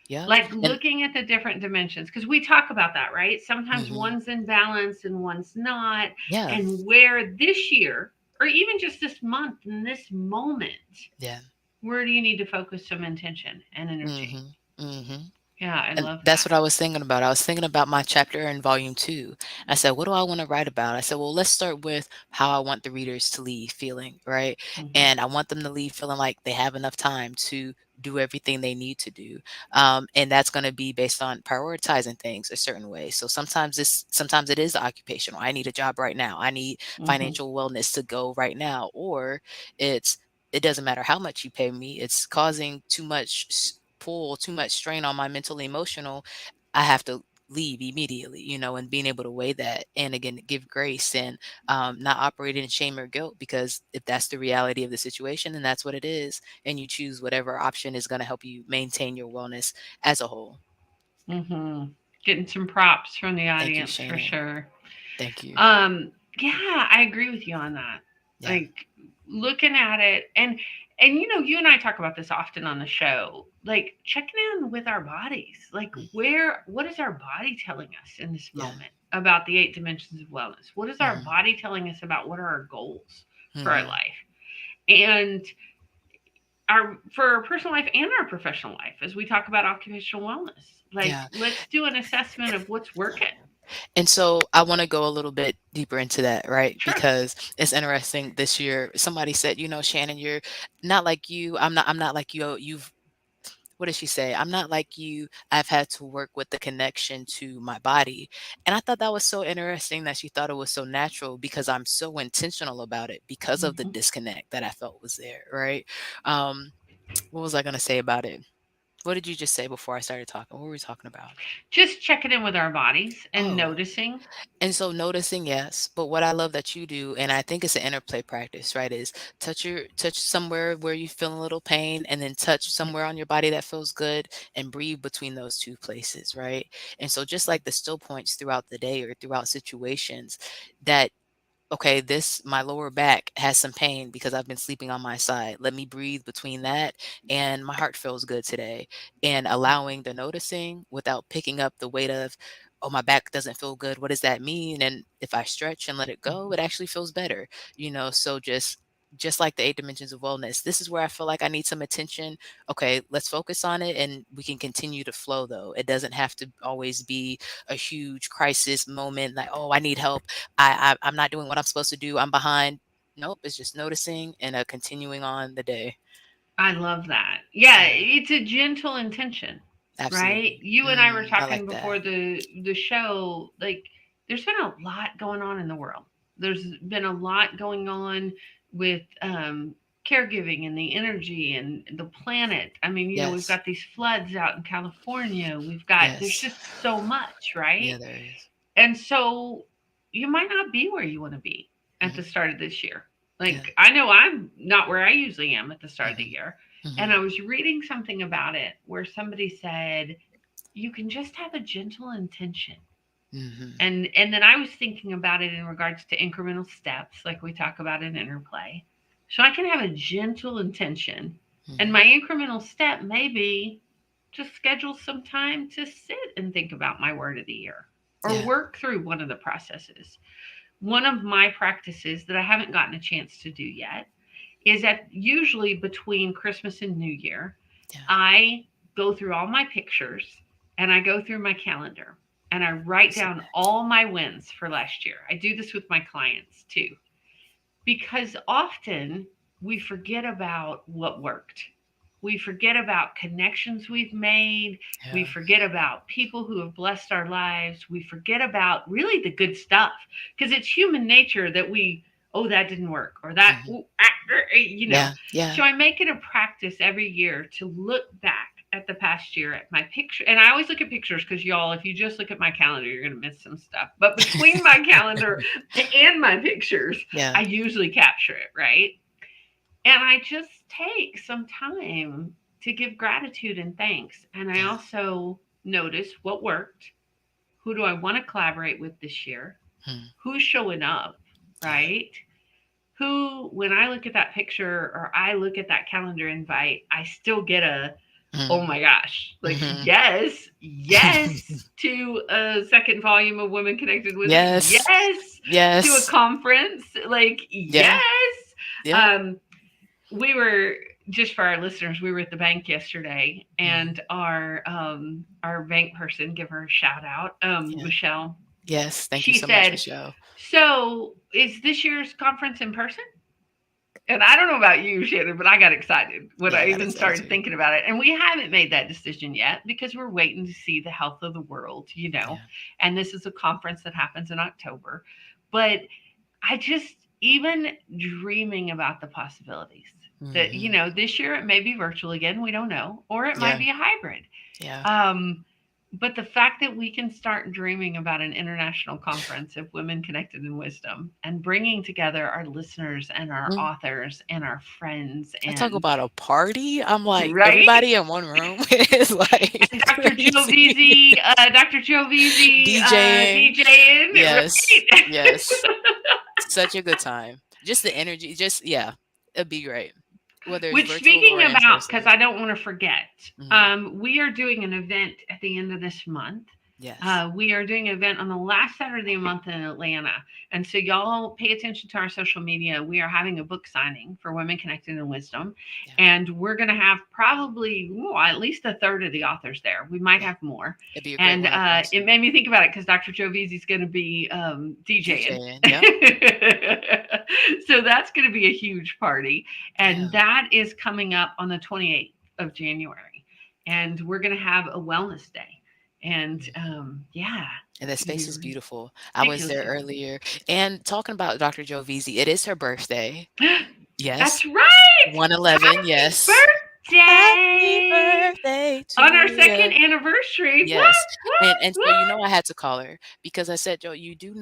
Yep. Like And looking at the different dimensions, because we talk about that, right? Sometimes hmm one's in balance and one's not. yeah, And where this year, or even just this month, in this moment, yeah. where do you need to focus some intention and energy? Mhm, mhm. Yeah, I And love that's that. what I was thinking about. I was thinking about my chapter in volume 2. I said, "What do I wanna write about?" I said, "Well, let's start with how I want the readers to leave feeling," right? Hmm. And I want them to leave feeling like they have enough time to do everything they need to do. And that's gonna be based on prioritizing things a certain way. So sometimes it is occupational. I need a job right now. I need Hmm. financial wellness to go right now. Or it's it doesn't matter how much you pay me. It's causing too much pull, too much strain on my mental, emotional. I have to leave immediately, and being able to weigh that and again give grace and not operate in shame or guilt because if that's the reality of the situation, then that's what it is, and you choose whatever option is going to help you maintain your wellness as a whole. Hmm. Getting some props from the Thank you, audience for Shannon. sure. Thank you. Yeah, I agree with you on that. Yeah. Like looking at it, and you and I talk about this often on the show. Like checking in with our bodies. Like Mm, what is our body telling us in this yeah. moment about the 8 dimensions of wellness? What is our Hmm. body telling us about what are our goals for our Hmm. life? And our for our personal life and our professional life as we talk about occupational wellness. Like Yeah. let's do an assessment of what's working. And so I want to go a little bit deeper into that, right? Sure. Because it's interesting this year. Somebody said, Shannon, you're not like you. I'm not like you. You've what did she say? I'm not like you. I've had to work with the connection to my body. And I thought that was so interesting that she thought it was so natural because I'm so intentional about it because of the Hmm. disconnect that I felt was there, right? Um, what was I going to say about it? What did you just say before I started talking? What were we talking about? Just checking in with our bodies and Oh, noticing. and so noticing, yes, but what I love that you do, and I think it's an interplay practice, right? Is touch somewhere where you feel a little pain, and then touch somewhere on your body that feels good, and breathe between those two places, right? And so just like the still points throughout the day or throughout situations, that okay, this my lower back has some pain because I've been sleeping on my side. Let me breathe between that and my heart feels good today. And allowing the noticing without picking up the weight of, oh, my back doesn't feel good. What does that mean? And if I stretch and let it go, it actually feels better. So just like the 8 dimensions of wellness, this is where I feel like I need some attention. Okay, let's focus on it and we can continue to flow though. It doesn't have to always be a huge crisis moment like, oh, I need help. I'm not doing what I'm supposed to do. I'm behind. Nope, it's just noticing and continuing on the day. I love that. Yeah, Yeah, it's a gentle intention, right? absolutely. You and I were I talking like before that. the show. Like, there's been a lot going on in the world. There's been a lot going on with caregiving and the energy and the planet. I mean, we've Yes, got these floods out in California. There's yes. just so much, right? Yeah, there is. And so you might not be where you want to be at the Mhm. start of this year. Yeah. Like, I know I'm not where I usually am at the start of the Mhm. year. And I Mhm. was reading something about it where somebody said, you can just have a gentle intention. Mhm. And then I was thinking about it in regards to incremental steps, like we talk about in interplay. So I can have a gentle intention. And Mhm. my incremental step may be just schedule some time to sit and think about my word of the year or Yeah. work through one of the processes. One of my practices that I haven't gotten a chance to do yet is that usually between Christmas and New Year, Yeah. I go through all my pictures and I go through my calendar and I write down Excellent. all my wins for last year. I do this with my clients too, because often we forget about what worked. We forget about connections we've made. We Yeah. forget about people who have blessed our lives. We forget about really the good stuff because it's human nature that oh, that didn't work or that, Mhm. ooh, ah, Yeah. Yeah. So I make it a practice every year to look back at the past year at my picture. And I always look at pictures because y'all, if you just look at my calendar, you're going to miss some stuff. But between my calendar and my pictures, Yeah. I usually capture it, right? And I just take some time to give gratitude and thanks. And I Yeah. also notice what worked. Who do I want to collaborate with this year? Mm. Who's showing up, Yeah. right? Who, when I look at that picture or I look at that calendar invite, I still get oh Mm. my gosh, like, Mhm. yes, yes to a second volume of Women Connected Wisdom. Yes. Yes to a Yes. conference. Like, Yeah. yes. Yep. Um, we were just for our listeners, we were at the bank yesterday, Mhm. and our bank person, give her a shout out, Yeah. Michelle. Yes. Thank you She so much, said, Michelle. "So is this year's conference in person?" And I don't know about you, Shannon, but I got excited when Yeah, I I got even excited started too. thinking about it. And we haven't made that decision yet because we're waiting to see the health of the world. Yeah. And this is a conference that happens in October. But I just, even dreaming about the possibilities that, Mhm. this year it may be virtual again, we don't know, or it might Yeah. be a hybrid. Yeah. Um, but the fact that we can start dreaming about an international conference of women connected in wisdom and bringing together our listeners and our Mm. authors and our friends I talk and about a party. I'm like, right. everybody in one room is like And crazy. Dr. Joe Veazey, DJing. DJing, Yes. right? Yes. Such a good time. Just the energy, just yeah, it'd be great. Whether it's Which, virtual speaking or in about, because person. I don't want to forget, Mhm. we are doing an event at the end of this month. Yes. We are doing an event on the last Saturday of the month in Atlanta. And so, y'all pay attention to our social media. We are having a book signing for Women Connected in Wisdom. Yeah. And we're going to have probably at least a third of the authors there. We might Yeah. have more. It'd be a great And one in it person. made me think about it because Dr. Joe Veazey's going to be DJing. DJing. Yep. So that's going to be a huge party. And Yeah. that is coming up on the 28th of January. And we're going to have a wellness day. And Mhm. yeah, And the it's going to space be is beautiful. I was there ridiculously earlier. And talking about Dr. Joe Veazey, it is her birthday. beautiful. Yes. That's right. 111. Happy Yes. Happy birthday birthday to on our second you. anniversary. What? Yes, and What? so, I had to call her because I said, "Joe, you do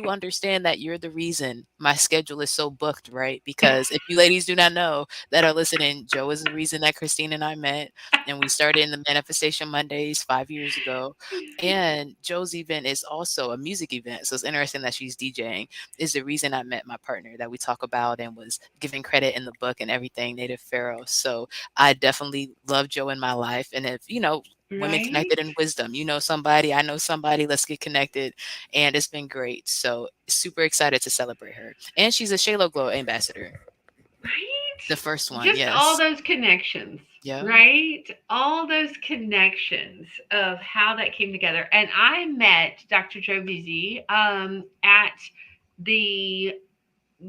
understand that you're the reason my schedule is so booked, right? What? Because if you ladies do not know that are listening, Joe is the reason that Christine and I met, and we started in the Manifestation Mondays 5 years ago, and Joe's event is also a music event, so it's interesting that she's DJing, is the reason I met my partner that we talk about and was giving credit in the book and everything, Native Pharaoh, so I definitely love Joe in my life, and if, women Right? connected in wisdom. You know somebody, I know somebody, let's get connected. And it's been great. So super excited to celebrate her. And she's a Shalo Glow ambassador. The first Right? one, Just all yes. those connections, Yeah. right? All those connections of how that came together. And I met Dr. Joe Veazey at the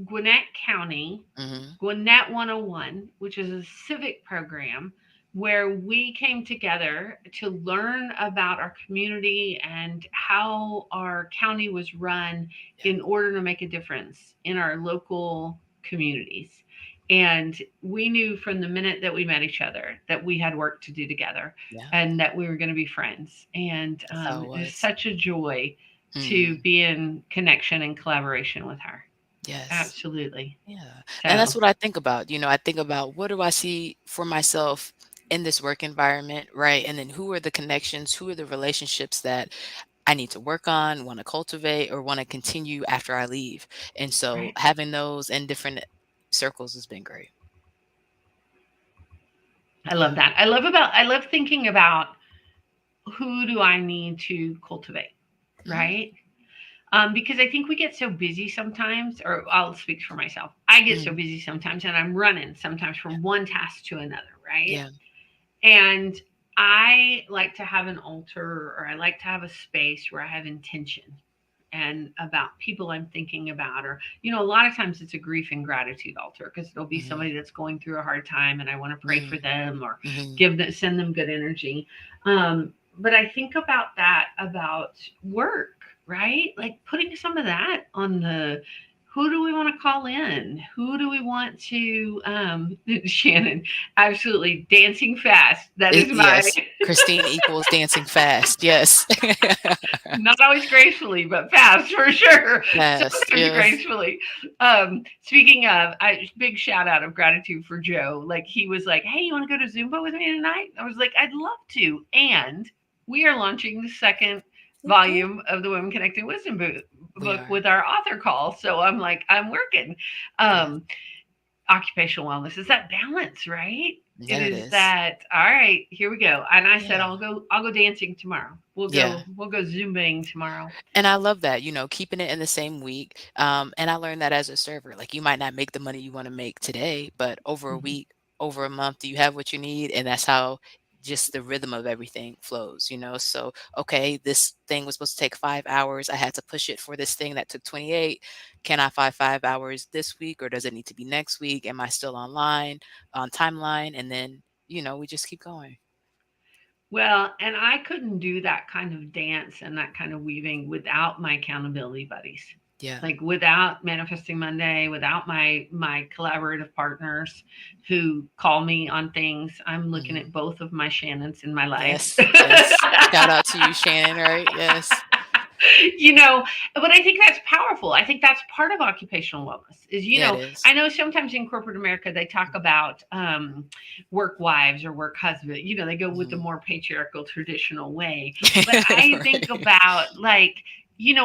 Gwinnett County Hmm. Gwinnett 101, which is a civic program where we came together to learn about our community and how our county was run Yeah. in order to make a difference in our local communities. And we knew from the minute that we met each other that we had work to do together Yeah. and that we were going to be friends. And That's how it it was was. such a joy to Hmm. be in connection and collaboration with her. Yes. Absolutely. Yeah. And So, that's what I think about. I think about what do I see for myself in this work environment, right? And then who are the connections, who are the relationships that I need to work on, want to cultivate, or want to continue after I leave. And so right. having those in different circles has been great. I love Yeah. that. I love thinking about who do I need to cultivate, Mhm. right? Because I think we get so busy sometimes, or I'll speak for myself. I get so Mhm. busy sometimes, and I'm running sometimes from one task to another, right? Yeah. And I like to have an altar, or I like to have a space where I have intention and about people I'm thinking about, or a lot of times it's a grief and gratitude altar because there'll be Mhm. somebody that's going through a hard time, and I want to pray for Mhm. them or Mhm. give them send them good energy. But I think about that about work, right? Like putting some of that on the who do we want to call in? Who do we want to Shannon, absolutely dancing fast. That is my Yes. Christine equals dancing fast. Yes. not always gracefully, but fast for sure. Fast. Sometimes Yes. gracefully. Speaking of, big shout out of gratitude for Joe. Like he was like, "Hey, you want to go to Zumba with me tonight?" I was like, "I'd love to." And we are launching the second Okay. volume of the Women Connecting Wisdom We book are. with our author call. So I'm like, I'm working. Yes. Um, Occupational wellness is that balance, right? It Yeah, it is is. that, all right, here we go. And I said, Yeah. I'll go dancing tomorrow. Yeah. We'll go zumbaing tomorrow. And I love that, keeping it in the same week. And I learned that as a server, like you might not make the money you want to make today, but over a Mhm. week, over a month, do you have what you need? And that's how just the rhythm of everything flows. So, okay, this thing was supposed to take 5 hours. I had to push it for this thing that took 28. Can I find 5 hours this week or does it need to be next week? Am I still on timeline? And then, we just keep going. Well, and I couldn't do that kind of dance and that kind of weaving without my accountability buddies. Yeah. Like without Manifesting Monday, without my collaborative partners who call me on things. I'm looking at Mhm. both of my Shannons in my life. Yes. Yes. Shout out to you, Shannon, right? Yes. you know but I think that's powerful. I think that's part of occupational wellness is Yeah, it is. I know sometimes in corporate America they talk about work wives or work husband. They go with the Mhm. more patriarchal traditional way, but I think Right. about like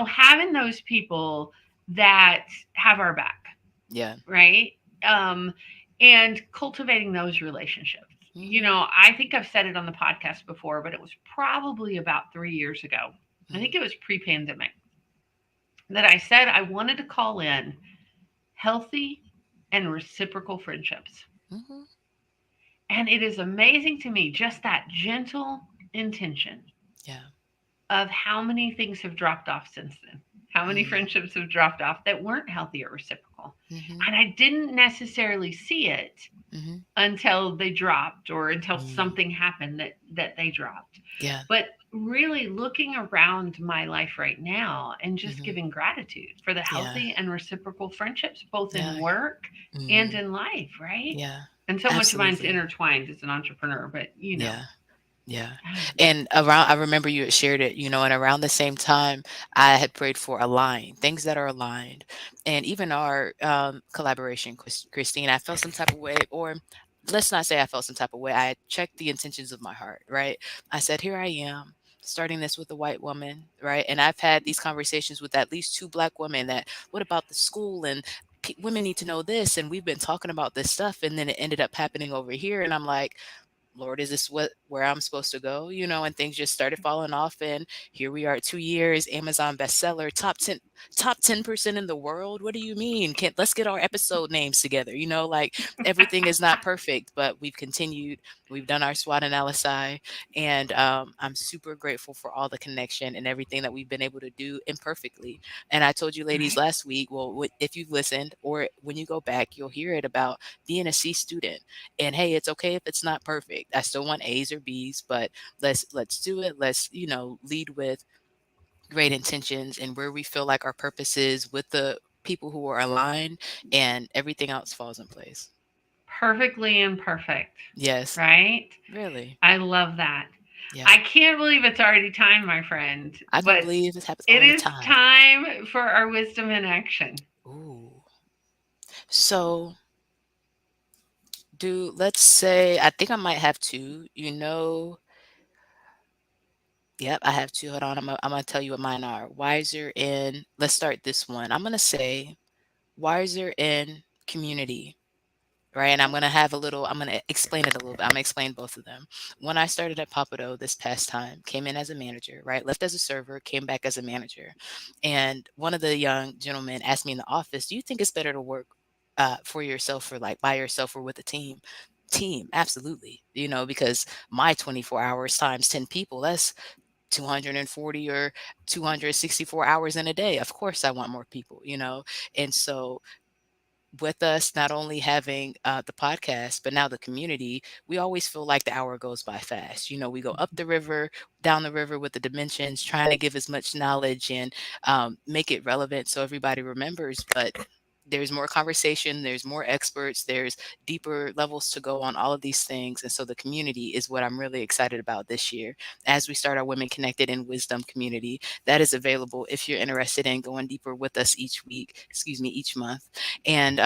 having those people that have our back, Yeah. right? um and cultivating those relationships. Mhm. I think I've said it on the podcast before, but it was probably about 3 years ago. I Mhm. think it was pre-pandemic that I said I wanted to call in healthy and reciprocal friendships. Mhm. And it is amazing to me just that gentle intention Yeah. of how many things have dropped off since then. How many Mhm. friendships have dropped off that weren't healthy or reciprocal. Mhm. And I didn't necessarily see it Mhm. until they dropped or until Mm. something happened that they dropped. Yeah. But really looking around my life right now and just Mhm. giving gratitude for the Yeah. healthy and reciprocal friendships, both in Yeah. work and Mhm. in life, right? Yeah. And so much of mine's Absolutely. intertwined as an entrepreneur, but Yeah. Yeah. ah, And I remember you had shared it, and around the same time, I had prayed for align, things that are aligned. And even our collaboration, Christine, I felt some type of way, or let's not say I felt some type of way. I checked the intentions of my heart, right? I said, here I am. Starting this with a white woman, right? And I've had these conversations with at least two black women that, what about the school? And women need to know this. And we've been talking about this stuff. And then it ended up happening over here. And I'm like, Lord, is this where I'm supposed to go? And things just started falling off. And here we are, 2 years, Amazon bestseller, top 10% in the world. What do you mean? Let's get our episode names together. Like everything is not perfect, but we've continued. We've done our SWOT analysis, and I'm super grateful for all the connection and everything that we've been able to do imperfectly. And I told you ladies right. last week, well, if you've listened or when you go back, you'll hear it about being a C student. And hey, it's okay if it's not perfect. I still want A's or B's, but let's do it. Let's, lead with great intentions and where we feel like our purpose is with the people who are aligned, and everything else falls in place. Perfectly imperfect, Yes, right? really. I love that. Yeah. I can't believe it's already time, my friend, I don't but believe this happens it all the is time. time for our wisdom in action. Ooh. So let's say I think I might have two, Yep, I have two. Hold on. I'm gonna tell you what mine are. Wiser in, let's start this one. I'm gonna say wiser in community. right? And I'm going to explain it a little bit. I'm going to explain both of them. When I started at Papado this past time, came in as a manager, right? Left as a server, came back as a manager. And one of the young gentlemen asked me in the office, do you think it's better to work for yourself or like by yourself or with a team? Team, absolutely. Because my 24 hours times 10 people, that's 240 or 264 hours in a day. Of course, I want more people. And so with us not only having the podcast, but now the community, we always feel like the hour goes by fast. We go up the river, down the river with the dimensions, trying to give as much knowledge and make it relevant so everybody remembers. But there's more conversation, there's more experts, there's deeper levels to go on all of these things. And so the community is what I'm really excited about this year as we start our Women Connected in Wisdom community. That is available if you're interested in going deeper with us each week, excuse me, each month. And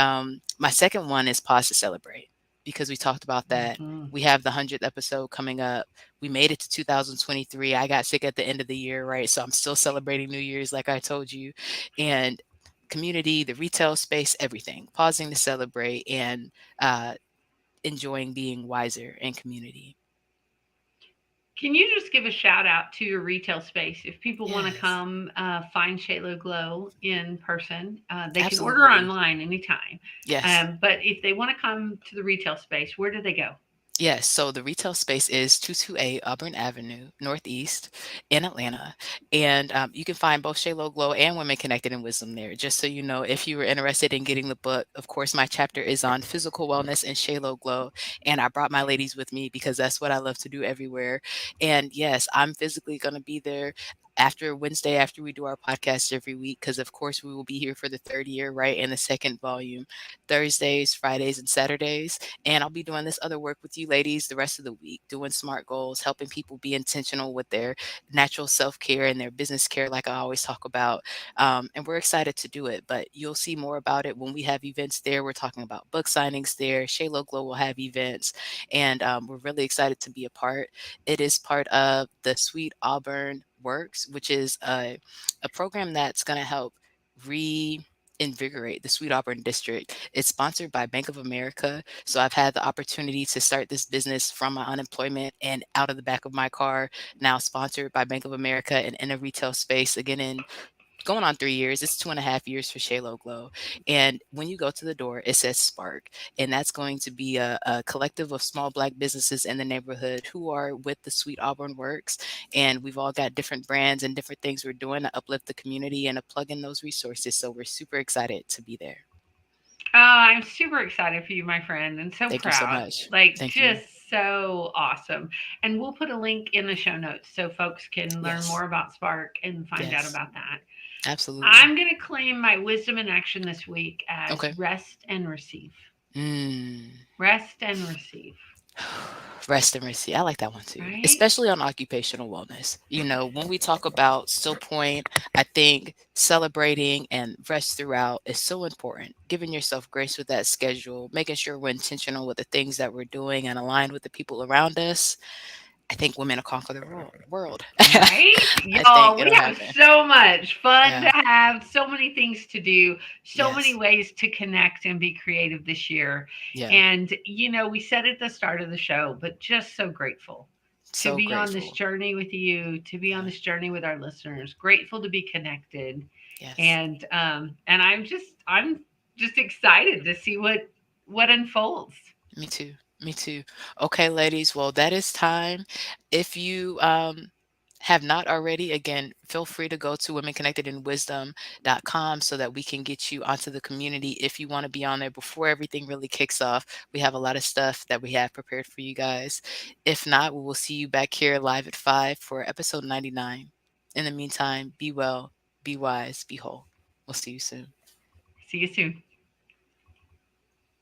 my second one is Pause to Celebrate because we talked about that. Hmm. We have the 100th episode coming up. We made it to 2023. I got sick at the end of the year, right? So I'm still celebrating New Year's, like I told you. And community, the retail space, everything. Pausing to celebrate and uh, enjoying being wiser in community. Can you just give a shout out to your retail space? If people want to Yes, come find Shayla Glow in person, they can order absolutely. online anytime. Yes. But if they want to come to the retail space, where do they go? Yes, so the retail space is 228 Auburn Avenue, Northeast in Atlanta. And you can find both Shaylo Glow and Women Connected in Wisdom there. Just so you know, if you were interested in getting the book, of course, my chapter is on physical wellness and Shaylo Glow. And I brought my ladies with me because that's what I love to do everywhere. And yes, I'm physically going to be there after Wednesday, after we do our podcast every week, because of course we will be here for the third year, right? In the second volume, Thursdays, Fridays, and Saturdays. And I'll be doing this other work with you ladies the rest of the week, doing SMART goals, helping people be intentional with their natural self care and their business care, like I always talk about. And we're excited to do it, but you'll see more about it when we have events there. We're talking about book signings there. Shaylo Glow will have events, and we're really excited to be a part. It is part of the Sweet Auburn Works, which is a program that's going to help reinvigorate the Sweet Auburn district. It's sponsored by Bank of America. So I've had the opportunity to start this business from my unemployment and out of the back of my car, now sponsored by Bank of America and in a retail space again in going on 3 years. It's 2.5 years for Shaylo Glow. And when you go to the door, it says Spark. And that's going to be a collective of small Black businesses in the neighborhood who are with the Sweet Auburn Works. And we've all got different brands and different things we're doing to uplift the community and to plug in those resources. So we're super excited to be there. I'm super excited for you, my friend, and so Thank you so proud. much. Like, Thank you. just so awesome. And we'll put a link in the show notes so folks can learn Yes. more about Spark and find out Yes. about that. Absolutely. I'm going to claim my wisdom in action this week as Okay. rest and receive. Mm. Rest and receive, Rest and receive. I like that one too, right? especially on occupational wellness. When we talk about still point, I think celebrating and rest throughout is so important. Giving yourself grace with that schedule, making sure we're intentional with the things that we're doing and aligned with the people around us. I think women will conquer the world. Right? I think Y'all, we it'll have happen. so much fun Yeah. to have, so many things to do, so many Yes. ways to connect and be creative this year. Yeah. And, we said at the start of the show, but just so grateful to So be on this grateful. journey with you, to be on Yeah. this journey with our listeners, grateful to be connected. Yes. And I'm just excited to see what unfolds. Me too. Me too. Okay, ladies. Well, that is time. If you have not already, again, feel free to go to womenconnectedinwisdom.com so that we can get you onto the community if you want to be on there before everything really kicks off. We have a lot of stuff that we have prepared for you guys. If not, we will see you back here live at 5 for episode 99. In the meantime, be well, be wise, be whole. We'll see you soon. See you soon.